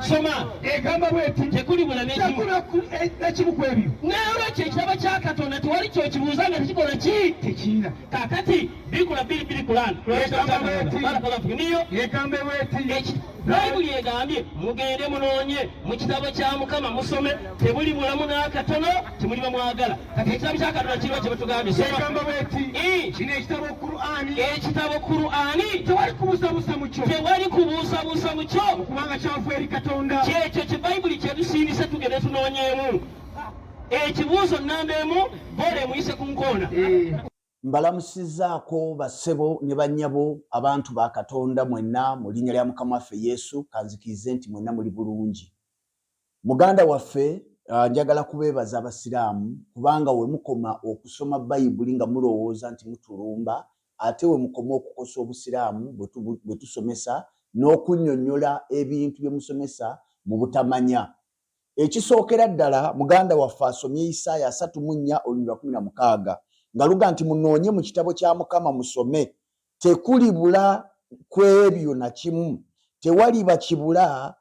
Soma egamba bweti tekuli bula n'ekimu n'ekimu ku ebyo n'olwekyo ekitabo kya Katonda tewali kyokibuuza nga tekikola ki tekiina kakati bikula 2 Quran niyo egamba bweti Bayibuli egambye mugende munoonye mu kitabo kya Mukama musome tebuli mulamu n'akatono temuli bamwagala kati ekitabo kya Katonda kiriwa kye batugambye egamba bweti kino ekitabo Kur'ani tewali kubuusabuusa mu kyo tewali kubuusabuusa mu kyo kubanga kyavu eri Katonda kyekyo kye Bayibuli kyetusindise tugende tunoonyeemu ekibuuzo nnamba emu bole muyise ku nkoona. Mbalamusizaako bassebo ne bannyabo abantu ba Katonda mwenna mu linnya lya Mukama waffe Yesu kanzikirize nti mwenna muli bulungi. Muganda waffe njagala kubeebaza abasiraamu kubanga we mukoma okusoma Bayibuli nga mulowooza nti mutulumba ate we mukoma okukosa obusiraamu bwe tusomesa n'okunnyonnyola ebintu bye musomesa mu butamanya. Ekisookera ddala muganda waffe asomye Isaaya 3:16 nga luga nti munoonye mu kitabo kya Mukama musome tekuli bula kwebyo na kimu tewaliba kibula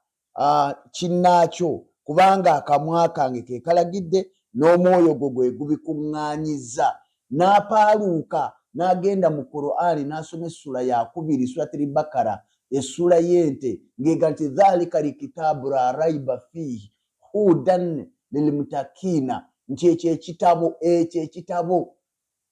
kinnaakyo kubanga akamwa kange ke kalagidde n'omwoyo gwo gwe gubikuŋŋaanyiza. N'apaaluuka n'agenda mu Qur'ani n'asoma essula ya 2 Suratul Bakara essula y'ente ng'ega nti dhalika likitabu la raiba fihi hudan lilmutakina nti ekitabo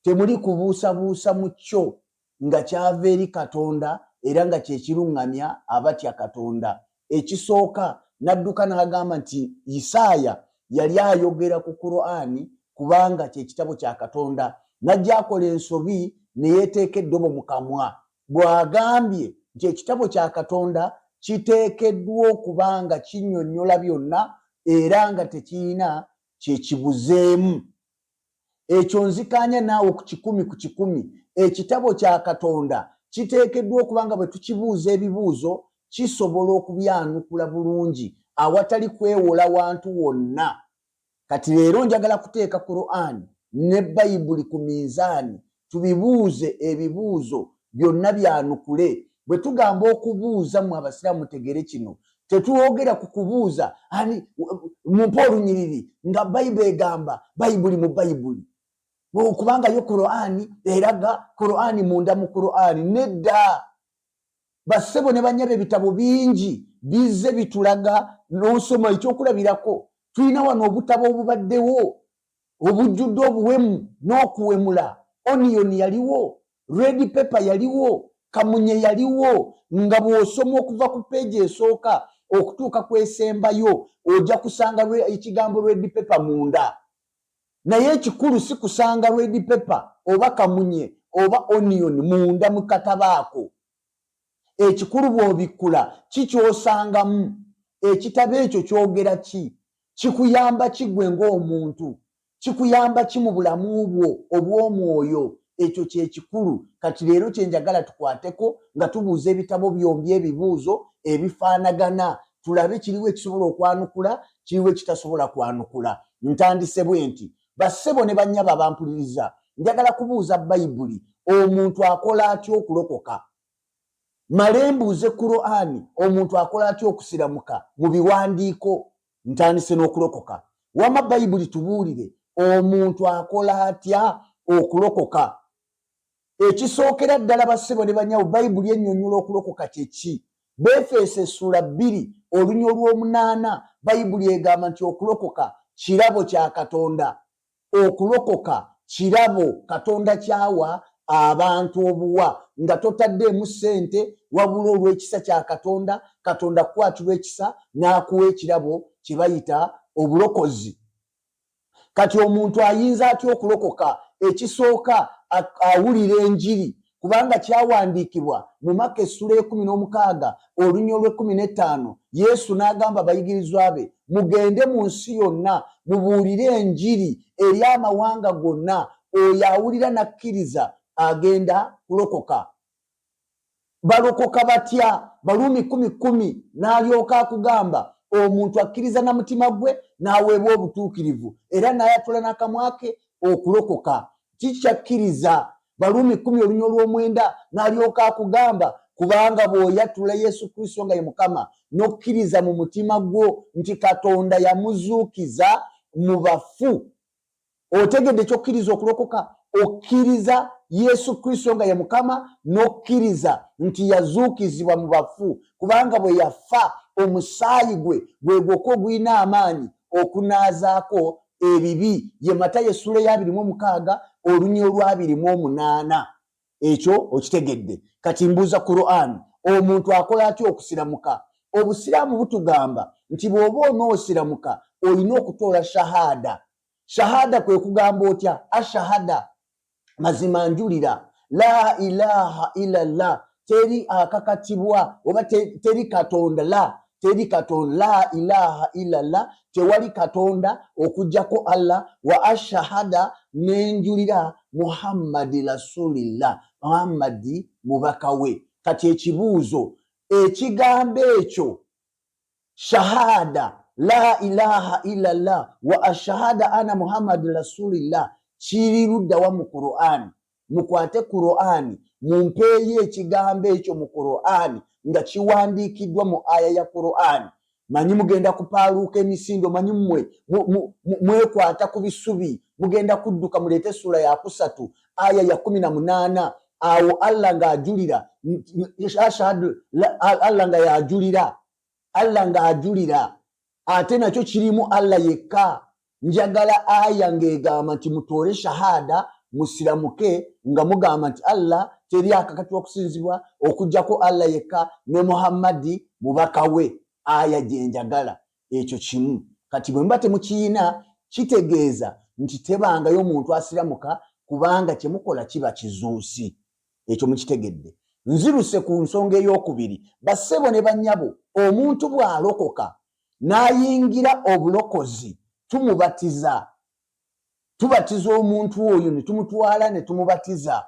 temuli kubuusabuusa mu kyo nga kyava eri Katonda era nga kyekiruŋŋamya abatya Katonda. Ekisooka n'adduka n'agamba nti Isaaya yali ayogera ku Qur'ani kubanga kyekitabo kya Katonda n'ajja akola ensobi ne yeeteeka eddobo mu kamwa bw'agambye nti ekitabo kya Katonda kiteekeddwa okubanga kinnyonnyola byonna era nga tekirina kyekibuzeemu. Ekyo nzikaanya naawe ku 10 ekitabo kya Katonda kiteekeddwa okubanga bwe tukibuuza ebibuuzo kisobola okubyanukula bulungi awatali kwewola wantu wonna. Kati leero njagala kuteeka Qur'ani ne Bayibuli ku minzaani tubibuuze ebibuuzo byonna byanukule. Bwe tugamba okubuuza mu abasiraamu mutegere kino tetwogera ku kubuuza ani mumpa olunyiriri nga Bayibuli egamba Bayibuli mu Bayibuli kubanga yo Qur'ani eraga Qur'ani munda mu Qur'ani nedda. Bassebo ne banyabe ebitabo bingi bizze bitulaga n'osoma ekyokulabirako. Tulina wano obutabo obubaddewo obujjudde obuwemu n'okuwemula. Onion yaliwo, red pepper yaliwo, kamunye yaliwo nga bw'osoma okuva ku peegi esooka okutuuka ku esembayo ojja kusanga ekigambo red pepper munda. Naye ekikulu si kusanga red pepper oba kamunye oba onion munda mu katabaako. Ekikulu bw'obikkula kikyosangamu. Ekitabo ekyo kyogera ki? Kikuyamba kigwe ng'omuntu? Kikuyamba ki mu bulamu bwo obw'omwoyo? Ekyo kyekikulu. Kati leero kyenjagala tukwateko nga tubuuza ebitabo byombi ebibuuzo ebifaanagana tulabe kiriwo ekisobola okwanukula kiriwo ekitasobola kwanukula. Ntandise bwe nti bassebo ne bannyaba bampuliriza njagala kubuuza Bayibuli omuntu akola atya okulokoka? Malembuuze Qur'ani omuntu akola atya okusiramuka mu biwandiiko? Ntandise n'okulokoka. Wama Bayibuli tubuulire omuntu akola atya okulokoka? Ekisookera ddala bassebo ne bannyabo Bayibuli ennyonnyola okulokoka kyeki? Befeso essula 2 olunya olw'omunaana Bayibuli egamba nti okulokoka kirabo kya Katonda. Okulokoka kirabo Katonda kyawa abantu obuwa nga totaddeemu ssente wabula olw'ekisa kya Katonda. Katonda kwatirwa ekisa n'akuwa ekirabo kye bayita obulokozi. Kati omuntu ayinza atya okulokoka? Ekisooka awulira enjiri kubanga kyawandiikibwa mu Maka essula 16 olunya olw'15 Yesu n'agamba abayigirizwa be mugende mu nsi yonna mubuulire enjiri eri amawanga gonna oyo awulira n'akkiriza agenda kulokoka. Balokoka batya? Baluumi 10:10 n'alyoka akugamba omuntu akkiriza na mutima gwe n'aweebwa obutuukirivu era n'ayatula n'akamwa ke okulokoka. Kikyakkiriza. Baluumi 10 olunya olw'omwenda n'alyoka akugamba kubanga bw'oyatula Yesu Kristo nga ye Mukama n'okkiriza mu mutima gwo nti Katonda yamuzuukiza mu bafu, otegedde ky'okkiriza okulokoka? Okkiriza Yesu Kristo nga ye Mukama n'okkiriza nti yazuukizibwa mu bafu, kubanga bwe yafa omusaayi gwe gwegwokwo ogulina amaanyi okunaazaako ebibi. Ye Matayo essula ya 26 olunya olwa 28. Ekyo okitegedde. Kati mbuuza Qur'an, omuntu akola atya okusiramuka? Obusiraamu butugamba nti bw'oba onoosiramuka olina okutoola shahada. Shahada kwe kugamba otya? Ashahada, mazima njulira, la ilaha illallah, teri akakatibwa oba teri Katonda, teri Katonda, la ilaha illallah, tewali Katonda okujjako Allah, wa ashahada, nenjulira Muhammadi rasulillah, Muhammadi mubaka we. Kati ekibuuzo, ekigambo ekyo shahada, la ilaha illallah wa ashahada ana Muhammadi rasulillah, kiri ludda wa mu Qur'an? Mukwate Qur'an, mumpeeyo ekigambo ekyo mu Qur'an nga kiwandiikiddwa mu aya ya Qur'an. Manyi mugenda kupaaluuka emisindo, manyi mwekwata ku bisubi, mugenda kudduka muleete sura ya 3 aya ya 18. Awo Allah ng'ajulira, ashhadu Allah nga yajulira, Allah ng'ajulira, ate nakyo kirimu Allah yekka. Njagala aya ng'egamba nti mutoole shahada musiramuke nga mugamba nti Allah teri akakatibwa okusinzibwa okujjako Allah yekka ne Muhammadi mubaka we. Aya gye njagala, ekyo kimu. Kati bwe mba temukiina kitegeeza nti tebangayo omuntu asiramuka kubanga kyemukola kiba kizuusi. Ekyo mukitegedde. Nziruse ku nsonga ey'okubiri. Bassebo ne bannyabo, omuntu bw'alokoka n'ayingira obulokozi, tumubatiza. Tubatiza omuntu oyo ne tumutwala ne tumubatiza.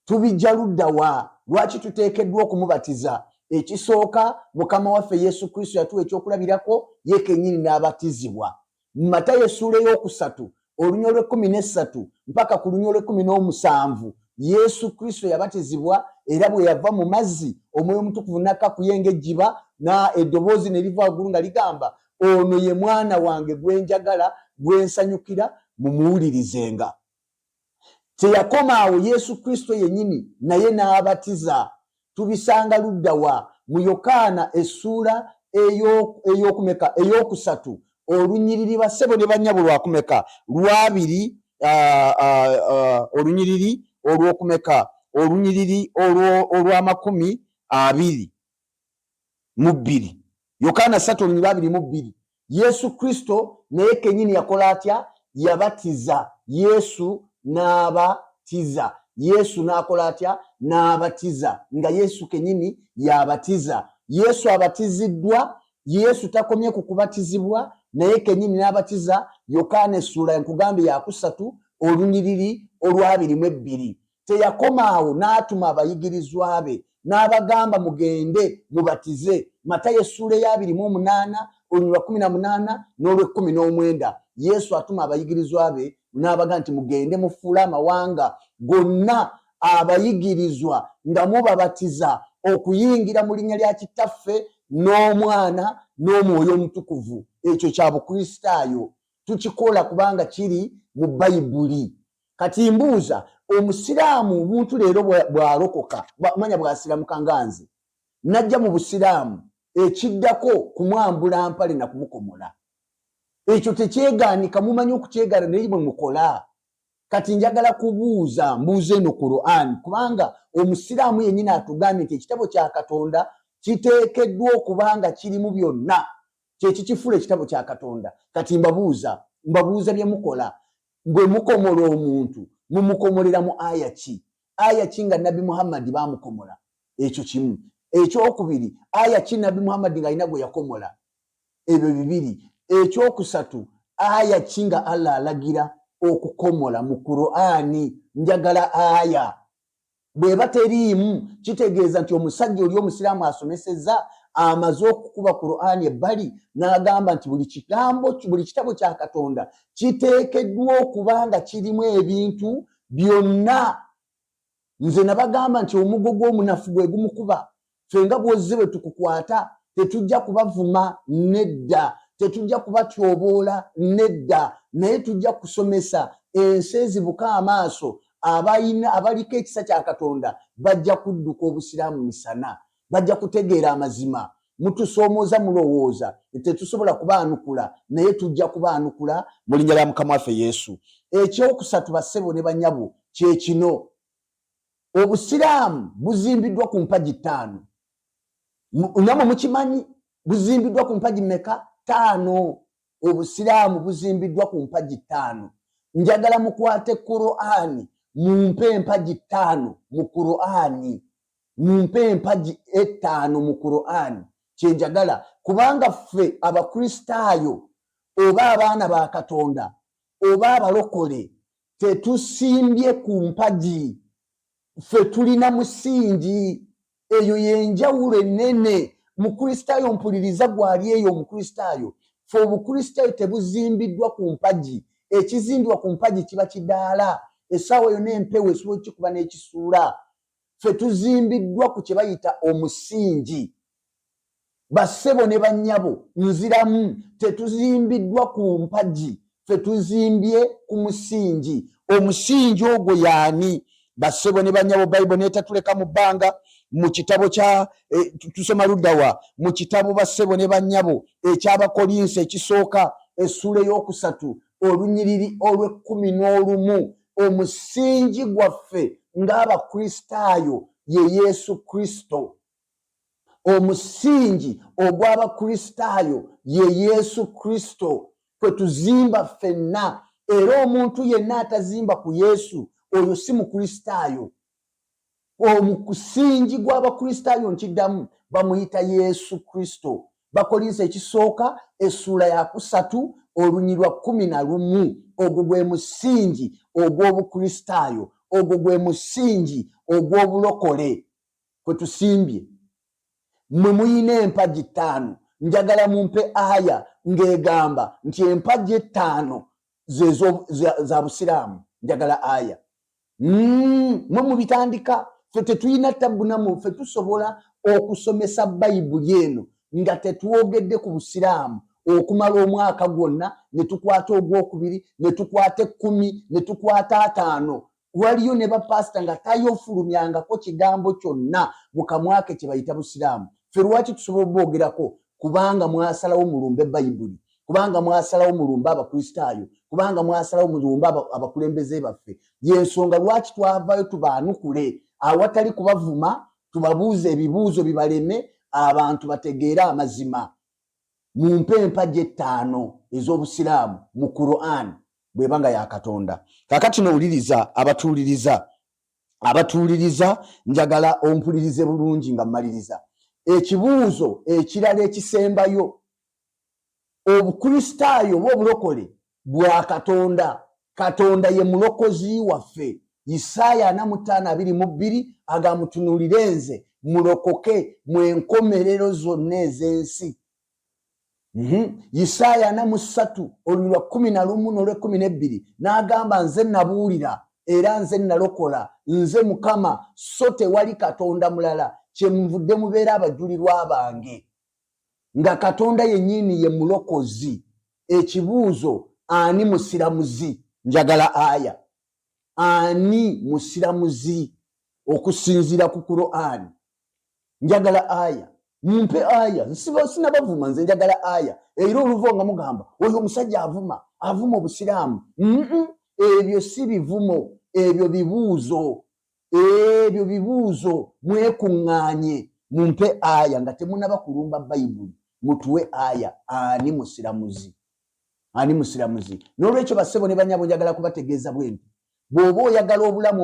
Tubijja ludda wa? Lwaki tuteekeddwa okumubatiza? Ekisooka, Mukama waffe Yesu Kristo yatuwa ekyokulabirako, ye kennyini n'abatizibwa. Mu Matayo essula ey'okusatu olunya olw'13 mpaka ku lunya olw'17 Yesu Kristo yabatizibwa, era bwe yava mu mazzi Omwoyo Omutukuvu n'akka kuyenga ejjiba, na eddoboozi ne liva waggulu nga ligamba, ono ye mwana wange gwe njagala, gwe nsanyukira, mumuwulirizenga. Teyakoma awo. Yesu Kristo yennyini naye n'abatiza. Tubisanga ludda wa? Mu Yokaana essula ey'okumeka ey'okusatu olunyiriri bassebo ne bannyabo lwakumeka lwabiri, olunyiriri olw'okumeka olunyiriri olw'amakumi 22. Yokaana 3:22. Yesu Kristo naye kennyini yakola atya? Yabatiza. Yesu n'abatiza. Yesu n'akola atya? N'abatiza. Nga Yesu kennyini yabatiza. Yesu abatiziddwa. Yesu takomye ku kubatizibwa, naye kennyini n'abatiza. Yokaana essula nkugambye ya 3 olunyiriri olw'22. Teyakoma awo, n'atuma abayigirizwa be n'abagamba mugende mubatize. Matayo essula ya 28 olunya 18 n'olw'19. Yesu atuma abayigirizwa be n'abagamba nti mugende mufuule amawanga gonna abayigirizwa nga mubabatiza okuyingira mu linnya lya Kitaffe n'Omwana n'Omwoyo Omutukuvu. Ekyo kya Bukristaayo, tukikola kubanga kiri mu Bayibuli. Kati mbuuza, omusiraamu omuntu leero bw'alokoka, manya bw'asiramuka nga nze, najja mu busiraamu, ekiddako kumwambula mpale na kumukomola. Ekyo tekyegaanika, mumanyi okukyegaana naye bwe mukola. Kati njagala kubuuza, mbuuze eno Qur'an, kubanga omusiraamu yennyini atugambye nti ekitabo kya Katonda kiteekeddwa okubanga kirimu byonna, kyekikifula ekitabo kya Katonda. Kati mbabuuza bye mukola. Bwe mukomola omuntu mumukomolera mu aya ki? Aya ki nga Nabbi Muhammad bamukomola? Ekyo kimu. Ekyokubiri, aya ki Nabbi Muhammad nga alina gwe yakomola? Ebyo bibiri. Ekyokusatu, aya ki nga Allah alagira okukomola mu Qur'ani? Njagala aya. Bweba teriimu, kitegeeza nti omusajja oli omusiraamu asomesezza, amaze okukuba Qur'ani ebbali, n'agamba nti buli kitabo kya Katonda kiteekeddwa okubanga kirimu ebintu byonna. Nze nabagamba nti omugo gw'omunafu gwe gumukuba, fenga bwozi bwe tukukwata tetujja kubavuma nedda, tetujja kubatyoboola nedda, naye tujja kusomesa ensi ezibuka amaaso. Abaliko ekisa kya Katonda bajja kudduka obusiraamu misana, bajja kutegeera amazima. Mutusoomooza mulowooza tetusobola kubaanukula, naye tujja kubaanukula mu linnya lya Mukama waffe Yesu. Ekyokusatu bassebo ne banyabo kye kino: obusiraamu buzimbiddwa ku mpagi 5. Namwe mukimanyi buzimbiddwa ku mpagi mmeka? 5. Obusiraamu buzimbiddwa ku mpagi 5. Njagala mukwate Qur'ani mumpe empagi 5 mu Qur'ani, mumpe empagi 5 mu Qur'ani. Kyenjagala kubanga ffe abakristaayo oba abaana ba Katonda oba abalokole tetusimbye ku mpagi, ffe tulina musingi. Eyo yenjawulo ennene. Mukristaayo mpuliriza gwali eyo omukristaayo, ffe obukristaayo tebuzimbiddwa ku mpagi. Ekizimbibwa ku mpagi kiba kidaala, essaawa yonna empewo esobola okikuba n'ekisuula. Ffe tuzimbiddwa ku kye bayita omusingi. Bassebo ne bannyabo nziramu, tetuzimbiddwa ku mpagi, ffe tuzimbye ku musingi. Omusingi ogwo yaani? Bassebo ne bannyabo Bayibuli neetatuleka mu bbanga. Mu kitabo kya tusoma luddawa mu kitabo bassebo ne bannyabo eky'Abakolinso ekisooka essula ey'okusatu olunyiriri olw'11. Omusingi gwaffe ng'abakristaayo ye Yesu Kristo. Omusingi ogw'abakristaayo ye Yesu Kristo kwe tuzimba ffenna. Era omuntu yenna atazimba ku Yesu oyo si mukristaayo. Omusingi gw'abakristaayo nkiddamu bamuyita Yesu Kristo. Bakolinso ekisooka essula ya 3 olunyiriri 11. Ogwo gwe musingi ogw'obukristaayo, ogwo gwe musingi ogw'obulokole kwe tusimbye. Mwe muyina empagi 5. Njagala mumpe aya ng'egamba nti empagi 5 za busiraamu. Njagala aya. Mwe mubitandika. Ffe tetuyina ttabu nammwe, ffe tusobola okusomesa Bayibuli eno nga tetwogedde ku busiraamu okumala omwaka gwonna, ne tukwata ogwokubiri, ne tukwata 10, ne tukwata 5. Waliyo ne bapasita nga tayofulumyangako kigambo kyonna mu kamwake kye bayita busiraamu. Ffe lwaki tusobola oboogerako? Kubanga mwasalawo mulumbe Bayibuli, kubanga mwasalawo mulumbe abakristaayo, kubanga mwasalawo mulumbe abakulembeze baffe. Yensonga lwaki twavaayo tubaanukule awatali kubavuma, tubabuuze ebibuuzo bibaleme, abantu bategeere amazima. Mumpe empagi 5 ez'obusiraamu mu Qur'an bwebanga ya Katonda. Kakati nowuliriza abatuuliriza njagala ompulirize bulungi nga mmaliriza. Ekibuuzo ekirala ekisembayo, obukristaayo bw'obulokole bwa Katonda. Katonda ye mulokozi waffe. Isaaya 45:22 agamutunuulire nze mulokoke mu enkomerero zonna ez'ensi. Isaaya 43:11-12 n'agamba nze nabuulira era nze nalokola, nze Mukama so tewali Katonda mulala, kyenvudde mubeera abajulirwa bange. Nga Katonda yennyini ye mulokozi. Ekibuuzo, ani musiramuzi? Njagala aya. Ani musiramuzi okusinziira ku Qur'an? Njagala aya. Mumpe aya. Sinabavuma nze, njagala aya. Era oluvo nga mugamba oyo omusajja avuma obusiraamu. Ebyo si bivumo, ebyo bibuuzo. Ebyo bibuuzo. Mwekuŋŋaanye. Mumpe aya nga temunaba kulumba Bayibuli. Mutuwe aya. Ani musiramuzi? Ani musiramuzi? N'olwekyo bassebo ne bannyabo njagala kubategeeza bwenti. Bw'oba oyagala obulamu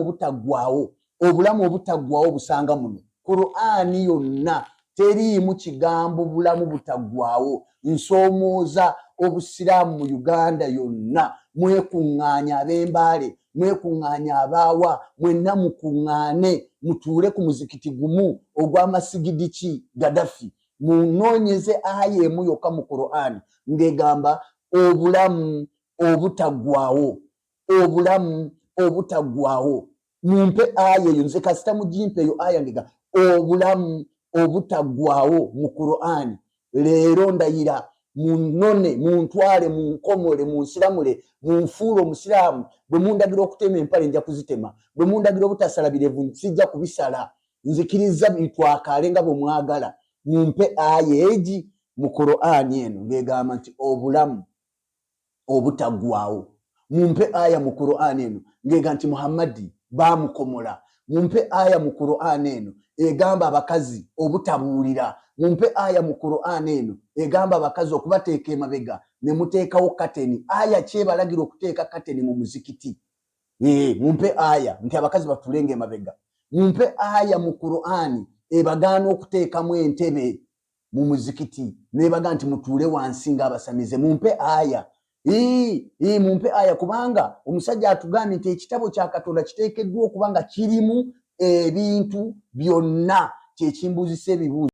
obutaggwaawo busanga muno. Qur'ani yonna teriimu kigambo bulamu butaggwaawo. Nsoomooza obusiraamu mu Uganda yonna. Mwekuŋŋaanye ab'Embaale, mwekuŋŋaanye abaawa, mwenna mukuŋŋaane mutuule ku muzikiti gumu ogw'amasigidiki Gaddafi. Munoonyeze aya emu yokka mu Qur'ani ng'egamba obulamu obutaggwaawo. Obulamu obutaggwaawo. Mumpe aya eyo, nze kasita mugimpe eyo aya ngega obulamu obutaggwaawo mu Qur'ani. Leero ndayira munone muntwale munkomole munsiramule munfuule omusiraamu. Bwe mundagira okutema empale nja kuzitema, bwe mundagira obutasala birevu sijja kubisala, nzikiriza bitwakaale nga bwe mwagala. Mumpe aya egi mu Qur'ani eno ng'egamba nti obulamu obutaggwaawo. Mumpe aya mu Qur'ani eno ng'egamba nti Muhammadi baamukomola. Mumpe aya mu Qur'ani eno egamba abakazi obutabuulira. Mumpe aya mu Qur'ani eno egamba abakazi okubateeka emabega ne muteekawo kateni. Aya kyebalagira okuteeka kateni mu muzikiti. Mumpe aya nti abakazi batulenga emabega. Mumpe aya mu Qur'ani ebagaana okuteekamu entebe mu muzikiti nebaga nti mutuule wansi ng'abasamize. Mumpe aya. Mumpe aya kubanga omusajja atugambye nti ekitabo kya Katonda kiteekeddwa okubanga kirimu ebintu byonna. Kyekimbuuzisa ebibuuzo.